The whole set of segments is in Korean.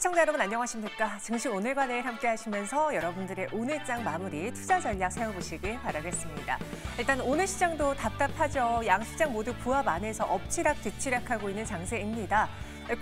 시청자 여러분 안녕하십니까? 증시 오늘과 내일 함께 하시면서 여러분들의 오늘장 마무리 투자 전략 세워보시길 바라겠습니다. 일단 오늘 시장도 답답하죠. 양시장 모두 부합 안에서 엎치락 뒤치락하고 있는 장세입니다.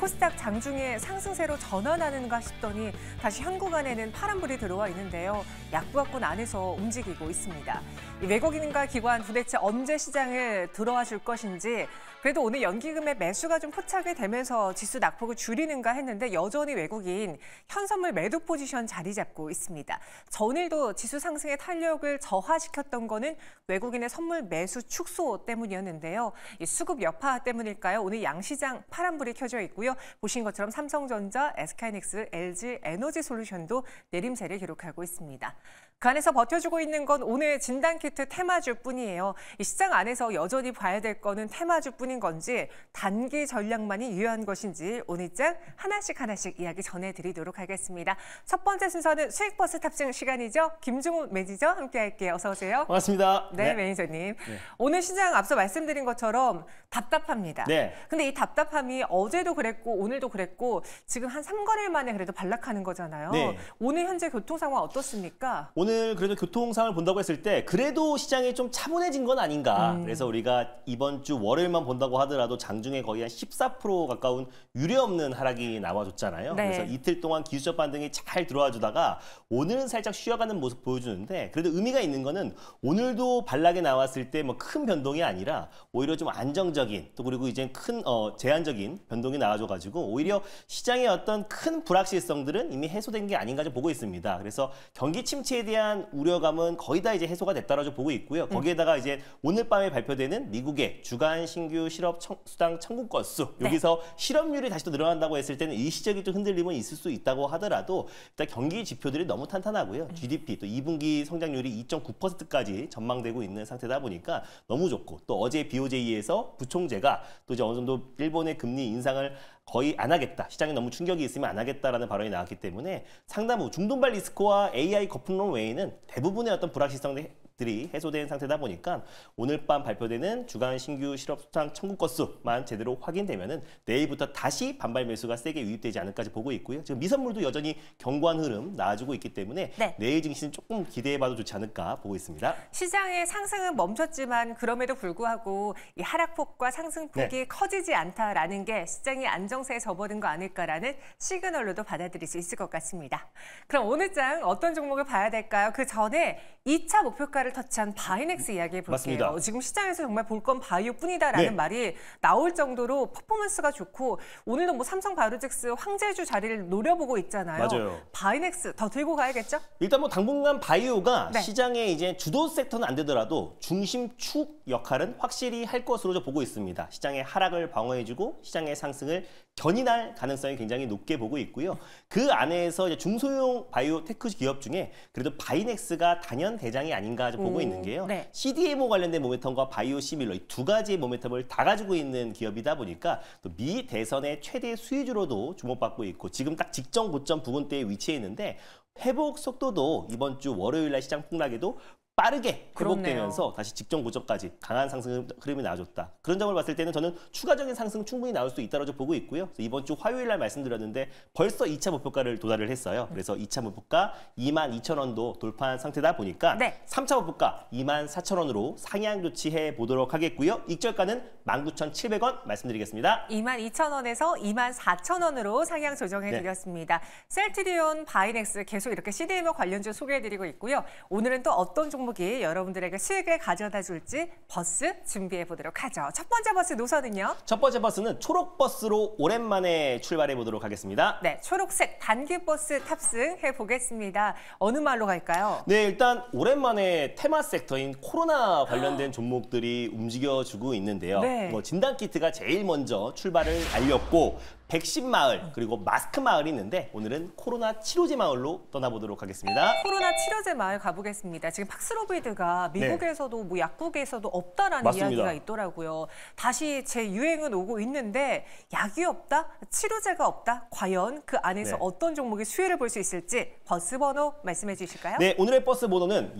코스닥 장중에 상승세로 전환하는가 싶더니 다시 현 구간에는 파란불이 들어와 있는데요. 약부합권 안에서 움직이고 있습니다. 외국인과 기관 도대체 언제 시장을 들어와 줄 것인지 그래도 오늘 연기금의 매수가 좀 포착이 되면서 지수 낙폭을 줄이는가 했는데 여전히 외국인 현선물 매도 포지션 자리 잡고 있습니다. 전일도 지수 상승의 탄력을 저하시켰던 거는 외국인의 선물 매수 축소 때문이었는데요. 이 수급 여파 때문일까요? 오늘 양시장 파란불이 켜져 있고요. 보신 것처럼 삼성전자, SK하이닉스, LG 에너지솔루션도 내림세를 기록하고 있습니다. 그 안에서 버텨주고 있는 건 오늘 진단키트 테마주뿐이에요. 이 시장 안에서 여전히 봐야 될 거는 테마주뿐인 건지 단기 전략만이 유효한 것인지 오늘장 하나씩 이야기 전해드리도록 하겠습니다. 첫 번째 순서는 수익버스 탑승 시간이죠. 김종훈 매니저 함께할게요. 어서 오세요. 반갑습니다. 네, 매니저님. 오늘 시장 앞서 말씀드린 것처럼 답답합니다. 네. 근데 이 답답함이 어제도 그랬고 오늘도 그랬고 지금 한 3거래일 만에 그래도 반락하는 거잖아요. 네. 오늘 현재 교통 상황 어떻습니까? 오늘 그래도 교통 상황을 본다고 했을 때 그래도 시장이 좀 차분해진 건 아닌가. 그래서 우리가 이번 주 월요일만 본다고 하더라도 장중에 거의 한 14% 가까운 유례없는 하락이 나와줬잖아요. 네. 그래서 이틀 동안 기술적 반등이 잘 들어와 주다가 오늘은 살짝 쉬어가는 모습 보여주는데 그래도 의미가 있는 거는 오늘도 반락이 나왔을 때 뭐 큰 변동이 아니라 오히려 좀 안정적인 또 그리고 이제 큰 제한적인 변동이 나와줘가지고 오히려 시장의 어떤 큰 불확실성들은 이미 해소된 게 아닌가 좀 보고 있습니다. 그래서 경기 침체에 대한 우려감은 거의 다 이제 해소가 됐다라고 보고 있고요. 거기에다가 이제 오늘 밤에 발표되는 미국의 주간 신규 실업 수당 청구 건수 여기서 실업률이 다시 또 늘어난다고 했을 때는 일시적인 좀 흔들림은 있을 수 있다고 하더라도 일단 경기 지표들이 너무 탄탄하고요. GDP 또 2분기 성장률이 2.9%까지 전망되고 있는 상태다 보니까 너무 좋고 또 어제 BOJ에서 부총재가 또 이제 어느 정도 일본의 금리 인상을 거의 안 하겠다. 시장에 너무 충격이 있으면 안 하겠다라는 발언이 나왔기 때문에 상당부 중동발 리스크와 AI 거품론 외에는 대부분의 어떤 불확실성들이 해소된 상태다 보니까 오늘 밤 발표되는 주간 신규 실업 수당 청구 건수만 제대로 확인되면은 내일부터 다시 반발 매수가 세게 유입되지 않을까지 보고 있고요. 지금 미선물도 여전히 견고한 흐름 나와주고 있기 때문에 내일 증시는 조금 기대해봐도 좋지 않을까 보고 있습니다. 시장의 상승은 멈췄지만 그럼에도 불구하고 이 하락폭과 상승폭이 커지지 않다라는 게 시장이 안정세에 접어든 거 아닐까라는 시그널로도 받아들일 수 있을 것 같습니다. 그럼 오늘장 어떤 종목을 봐야 될까요? 그 전에 2차 목표가를 터치한 바이넥스 이야기해 볼게요. 맞습니다. 지금 시장에서 정말 볼 건 바이오뿐이다라는 말이 나올 정도로 퍼포먼스가 좋고 오늘도 뭐 삼성 바이오로직스 황제주 자리를 노려보고 있잖아요. 맞아요. 바이넥스 더 들고 가야겠죠? 일단 뭐 당분간 바이오가 시장의 이제 주도 섹터는 안 되더라도 중심축 역할은 확실히 할 것으로 보고 있습니다. 시장의 하락을 방어해주고 시장의 상승을 견인할 가능성이 굉장히 높게 보고 있고요. 그 안에서 이제 중소형 바이오 테크 기업 중에 그래도 바이넥스가 단연 대장이 아닌가 좀 보고 있는 게요. CDMO 관련된 모멘텀과 바이오 시밀러 이 두 가지의 모멘텀을 다 가지고 있는 기업이다 보니까 또 미 대선의 최대 수혜주로도 주목받고 있고 지금 딱 직전 고점 부근대에 위치해 있는데 회복 속도도 이번 주 월요일 날 시장 폭락에도 빠르게 회복되면서 다시 직전 고점까지 강한 상승 흐름이 나와줬다. 그런 점을 봤을 때는 저는 추가적인 상승 충분히 나올 수 있다고 보고 있고요. 그래서 이번 주 화요일 날 말씀드렸는데 벌써 2차 목표가를 도달을 했어요. 그래서 2차 목표가 22,000원도 돌파한 상태다 보니까 3차 목표가 24,000원으로 상향 조치해 보도록 하겠고요. 익절가는 19,700원 말씀드리겠습니다. 22,000원에서 24,000원으로 상향 조정해 드렸습니다. 셀트리온, 바이넥스 계속 이렇게 CDMO 관련주 소개해드리고 있고요. 오늘은 또 어떤 종목이 여러분들에게 수익을 가져다 줄지 버스 준비해 보도록 하죠. 첫 번째 버스 노선은요? 첫 번째 버스는 초록버스로 오랜만에 출발해 보도록 하겠습니다. 네, 초록색 단기버스 탑승해 보겠습니다. 어느 말로 갈까요? 네, 일단 오랜만에 테마 섹터인 코로나 관련된 종목들이 움직여주고 있는데요. 뭐 진단키트가 제일 먼저 출발을 알렸고 백신 마을 그리고 마스크 마을이 있는데 오늘은 코로나 치료제 마을로 떠나보도록 하겠습니다. 코로나 치료제 마을 가보겠습니다. 지금 팍스로비드가 미국에서도 뭐 약국에서도 없다라는 이야기가 있더라고요. 다시 재유행은 오고 있는데 약이 없다? 치료제가 없다? 과연 그 안에서 어떤 종목이 수혜를 볼 수 있을지 버스 번호 말씀해 주실까요? 네, 오늘의 버스 번호는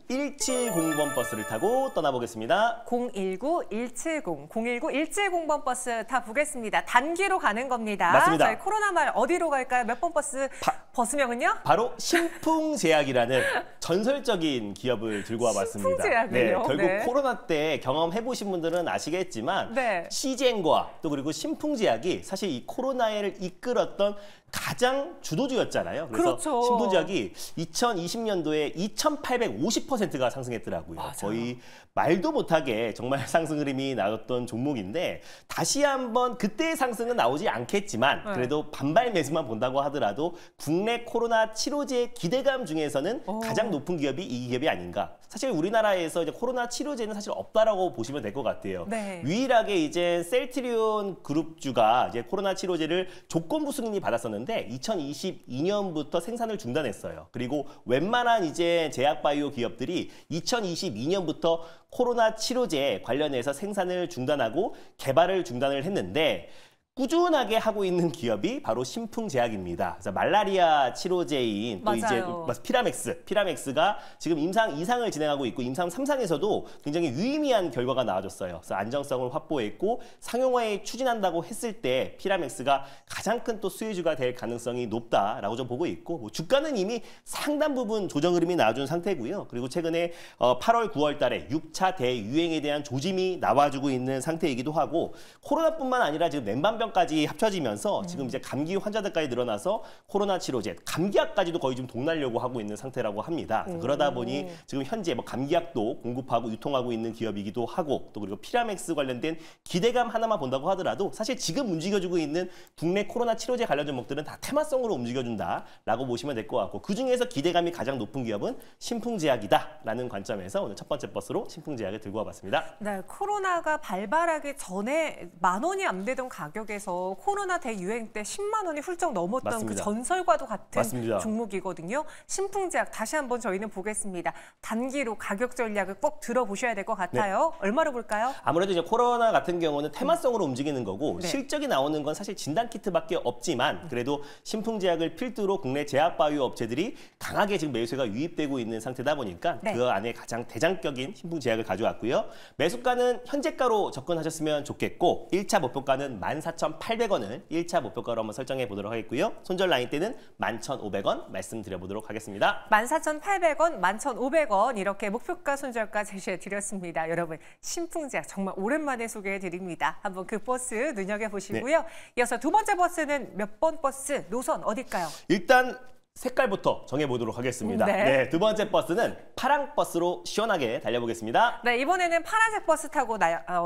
019-170번 버스를 타고 떠나보겠습니다. 019-170, 019-170번 버스 타보겠습니다. 단기 단기로 가는 겁니다. 맞습니다. 저희 코로나 말 어디로 갈까요? 몇 번 버스? 버스명은요? 바로 신풍제약이라는 전설적인 기업을 들고 와봤습니다. 신풍제약이요? 결국 네. 코로나 때 경험해보신 분들은 아시겠지만 네. 시젠과 또 그리고 신풍제약이 사실 이 코로나를 이끌었던 가장 주도주였잖아요. 그래서 그렇죠. 신풍제약이 2020년도에 2,850%가 상승했더라고요. 맞아요. 거의 말도 못하게 정말 상승 흐름이 나왔던 종목인데 다시 한번 그때의 상승은 나오지 않겠지만 그래도 반발 매수만 본다고 하더라도 국내 코로나 치료제 기대감 중에서는 가장 높은 기업이 이 기업이 아닌가. 사실 우리나라에서 이제 코로나 치료제는 사실 없다라고 보시면 될 것 같아요. 네. 유일하게 이제 셀트리온 그룹주가 이제 코로나 치료제를 조건부 승인이 받았었는데 2022년부터 생산을 중단했어요. 그리고 웬만한 이제 제약바이오 기업들이 2022년부터 코로나 치료제 관련해서 생산을 중단하고 개발을 중단을 했는데 꾸준하게 하고 있는 기업이 바로 신풍제약입니다. 그래서 말라리아 치료제인 또 맞아요. 이제 피라맥스가 지금 임상 2상을 진행하고 있고 임상 3상에서도 굉장히 유의미한 결과가 나와줬어요. 그래서 안정성을 확보했고 상용화에 추진한다고 했을 때 피라맥스가 가장 큰 또 수혜주가 될 가능성이 높다라고 좀 보고 있고 뭐 주가는 이미 상당 부분 조정 흐름이 나와준 상태고요. 그리고 최근에 8월, 9월 달에 6차 대유행에 대한 조짐이 나와주고 있는 상태이기도 하고 코로나뿐만 아니라 지금 냉방병까지 합쳐지면서 지금 이제 감기 환자들까지 늘어나서 코로나 치료제, 감기약까지도 거의 좀 동날려고 하고 있는 상태라고 합니다. 그러다 보니 지금 현재 뭐 감기약도 공급하고 유통하고 있는 기업이기도 하고 또 그리고 피라맥스 관련된 기대감 하나만 본다고 하더라도 사실 지금 움직여주고 있는 국내 코로나 치료제 관련 종목들은 다 테마성으로 움직여준다라고 보시면 될 것 같고 그중에서 기대감이 가장 높은 기업은 신풍제약이다라는 관점에서 오늘 첫 번째 버스로 신풍제약을 들고 와봤습니다. 네, 코로나가 발발하기 전에 10,000원이 안 되던 가격에서 코로나 대유행 때 10만 원이 훌쩍 넘었던 맞습니다. 그 전설과도 같은 맞습니다. 종목이거든요. 신풍제약 다시 한번 저희는 보겠습니다. 단기로 가격 전략을 꼭 들어보셔야 될 것 같아요. 얼마로 볼까요? 아무래도 이제 코로나 같은 경우는 테마성으로 움직이는 거고 네. 실적이 나오는 건 사실 진단키트밖에 없지만 그래도 신풍제약을 필두로 국내 제약바이오 업체들이 강하게 지금 매수세가 유입되고 있는 상태다 보니까 네. 그 안에 가장 대장격인 신풍제약을 가져왔고요. 매수가는 현재가로 접근하셨으면 좋겠고 1차 목표가는 14,800원을 1차 목표가로 한번 설정해 보도록 하겠고요. 손절 라인 때는 11,500원 말씀드려보도록 하겠습니다. 14,800원, 11,500원 이렇게 목표가 손절가 제시해드렸습니다. 여러분 신풍제약 정말 오랜만에 소개해드립니다. 한번 그 버스 눈여겨보시고요. 네. 이어서 두 번째 버스는 몇 번 버스, 노선 어딜까요? 일단 색깔부터 정해보도록 하겠습니다. 네. 두 번째 버스는 파랑 버스로 시원하게 달려보겠습니다. 네, 이번에는 파란색 버스 타고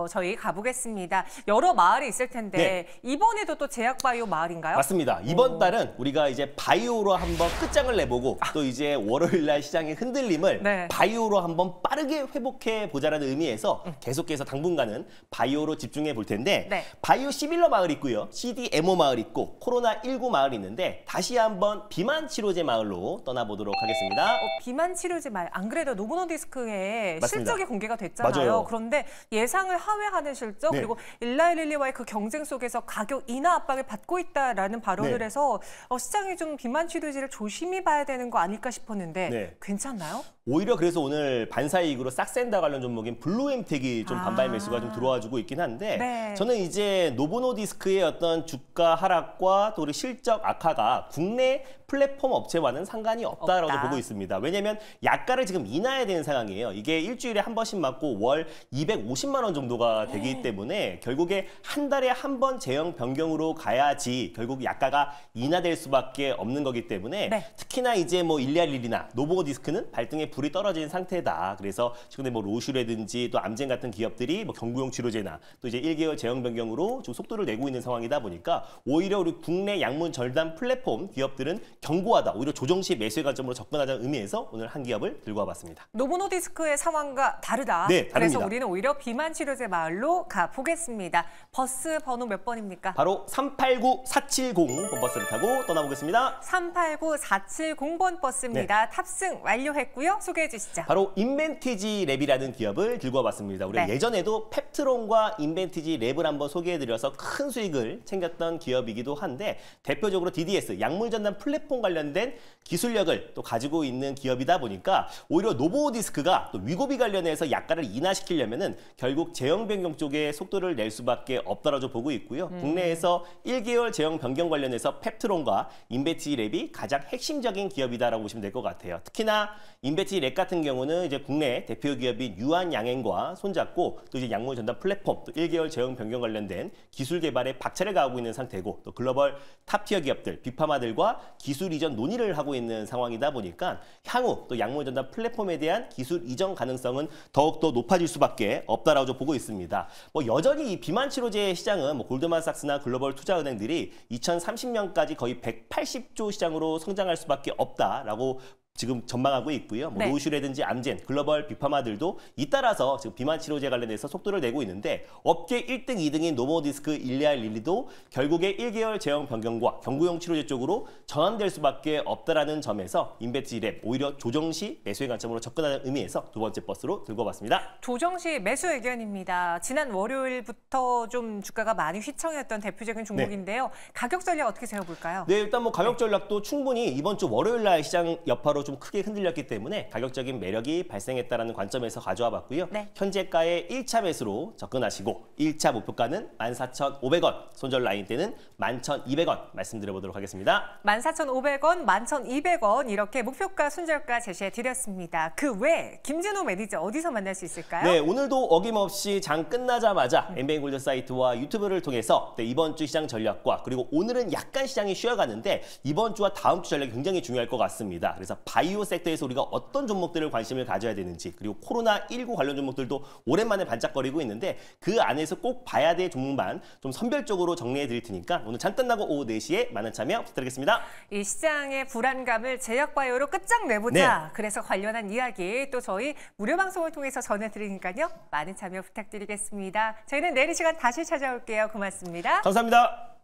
저희 가보겠습니다. 여러 마을이 있을 텐데 이번에도 또 제약바이오 마을인가요? 맞습니다. 이번 달은 우리가 이제 바이오로 한번 끝장을 내보고 또 이제 월요일 날 시장의 흔들림을 네. 바이오로 한번 빠르게 회복해 보자라는 의미에서 계속해서 당분간은 바이오로 집중해 볼 텐데 네. 바이오 시빌러 마을 있고요. CDMO 마을 있고 코로나19 마을 있는데 다시 한번 비만 치료제 마을로 떠나보도록 하겠습니다. 비만 치료제 말 안 그래도 노보노디스크에 맞습니다. 실적이 공개가 됐잖아요. 맞아요. 그런데 예상을 하회하는 실적 네. 그리고 일라일릴리와의 그 경쟁 속에서 가격 인하 압박을 받고 있다라는 발언을 네. 해서 시장이 좀 비만 치료제를 조심히 봐야 되는 거 아닐까 싶었는데 네. 괜찮나요? 오히려 그래서 오늘 반사이익으로 싹센다 관련 종목인 블루엠텍이 좀 반발 매수가 좀 들어와주고 있긴 한데 네. 저는 이제 노보노디스크의 어떤 주가 하락과 또 우리 실적 악화가 국내 플랫폼 업체와는 상관이 없다라고 없다. 보고 있습니다. 왜냐하면 약가를 지금 인하해야 되는 상황이에요. 이게 일주일에 한 번씩 맞고 월 250만 원 정도가 되기 때문에 결국에 한 달에 한 번 제형 변경으로 가야지 결국 약가가 인하될 수밖에 없는 거기 때문에 네. 특히나 이제 뭐 일리알릴리나 노보노디스크는 발등에 불이 떨어진 상태다. 그래서 최근에 뭐 로슈라든지 또 암젠 같은 기업들이 뭐 경구용 치료제나 또 이제 1개월 제형 변경으로 좀 속도를 내고 있는 상황이다 보니까 오히려 우리 국내 약물 절단 플랫폼 기업들은 견고하다. 오히려 조정 시 매수의 관점으로 접근하자는 의미에서 오늘 한 기업을 들고 와봤습니다. 노보노디스크의 상황과 다르다. 네, 다릅니다. 그래서 우리는 오히려 비만 치료제 마을로 가보겠습니다. 버스 번호 몇 번입니까? 바로 389470번 버스를 타고 떠나보겠습니다. 389470번 버스입니다. 네. 탑승 완료했고요. 소개해 주시죠. 바로 인벤티지 랩이라는 기업을 들고 와봤습니다. 우리 네. 예전에도 펩트론과 인벤티지 랩을 한번 소개해드려서 큰 수익을 챙겼던 기업이기도 한데 대표적으로 DDS, 약물 전담 플랫폼 관련된 관련된 기술력을 또 가지고 있는 기업이다 보니까 오히려 노보디스크가 또 위고비 관련해서 약가를 인하시키려면은 결국 제형 변경 쪽에 속도를 낼 수밖에 없다라고 보고 있고요. 국내에서 1개월 제형 변경 관련해서 펩트론과 인베티랩이 가장 핵심적인 기업이다라고 보시면 될 것 같아요. 특히나 인베티랩 같은 경우는 이제 국내 대표 기업인 유한양행과 손잡고 또 이제 약물 전달 플랫폼 또 1개월 제형 변경 관련된 기술 개발에 박차를 가하고 있는 상태고 또 글로벌 탑티어 기업들 빅파마들과 기술 이전 논의를 하고 있는 상황이다 보니까 향후 또 약물 전달 플랫폼에 대한 기술 이전 가능성은 더욱더 높아질 수밖에 없다라고 보고 있습니다. 뭐 여전히 이 비만 치료제 시장은 뭐 골드만삭스나 글로벌 투자은행들이 2030년까지 거의 180조 시장으로 성장할 수밖에 없다라고 지금 전망하고 있고요. 뭐 로슈라든지 암젠, 글로벌 빅파마들도 잇따라서 지금 비만 치료제 관련해서 속도를 내고 있는데 업계 1등, 2등인 노보디스크, 일리알 릴리도 결국에 1개월 제형 변경과 경구용 치료제 쪽으로 전환될 수밖에 없다라는 점에서 인베티랩 오히려 조정 시 매수의 관점으로 접근하는 의미에서 두 번째 버스로 들고 왔습니다. 조정 시 매수 의견입니다. 지난 월요일부터 좀 주가가 많이 휘청였던 대표적인 종목인데요. 가격 전략 어떻게 세워볼까요? 네, 일단 뭐 가격 전략도 충분히 이번 주 월요일 날 시장 여파로 좀 크게 흔들렸기 때문에 가격적인 매력이 발생했다는 관점에서 가져와 봤고요. 현재가의 1차 매수로 접근하시고 1차 목표가는 14,500원, 손절 라인 때는 11,200원 말씀드려보도록 하겠습니다. 14,500원, 11,200원 이렇게 목표가, 손절가 제시해드렸습니다. 그 외 김진호 매니저 어디서 만날 수 있을까요? 네, 오늘도 어김없이 장 끝나자마자 엠베인 골드 사이트와 유튜브를 통해서 이번 주 시장 전략과 그리고 오늘은 약간 시장이 쉬어가는데 이번 주와 다음 주 전략이 굉장히 중요할 것 같습니다. 그래서 바이오 섹터에서 우리가 어떤 종목들을 관심을 가져야 되는지 그리고 코로나19 관련 종목들도 오랜만에 반짝거리고 있는데 그 안에서 꼭 봐야 될 종목만 좀 선별적으로 정리해 드릴 테니까 오늘 장 끝나고 오후 4시에 많은 참여 부탁드리겠습니다. 이 시장의 불안감을 제약바이오로 끝장내보자. 그래서 관련한 이야기 또 저희 무료 방송을 통해서 전해드리니까요. 많은 참여 부탁드리겠습니다. 저희는 내일 이 시간 다시 찾아올게요. 고맙습니다. 감사합니다.